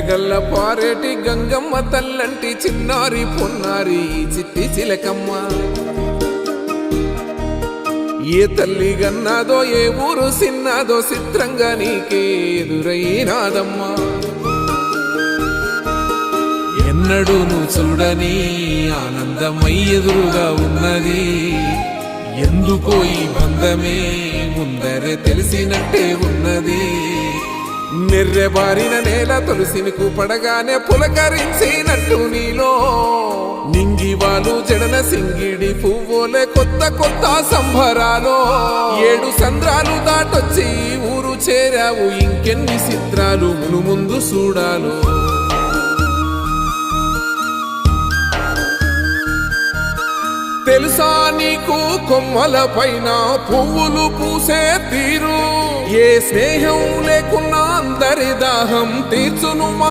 గల్ల పారేటి గంగమ్మ తల్లంటి చిన్నారి పొన్నారి చిట్టి చిలకమ్మ ఏ తల్లి గన్నాదో ఏ ఊరు సిన్నాదో చిత్రంగా నీకే ఎదురైనాదమ్మా ఎన్నడూ నువ్వు చూడని ఆనందమై ఎదురుగా ఉన్నది ఎందుకో ఈ బంధమే ముందరే తెలిసినట్టే ఉన్నది నెర్రెబారిన నేల తులసినికు పడగానే పులకరించినట్టు నీలో నింగివాలు జడన సింగిడి పువ్వులే కొత్త కొత్త సంబరాలో 7 సంద్రాలు దాటొచ్చి ఊరు చేరావు ఇంకెన్ని చిత్రాలు మును ముందు చూడాలో తెలుసా నీకు కొమ్మల పైన పువ్వులు పూసే తీరు ఏ స్నేహం లేకున్నా అందరి దాహం తీర్చును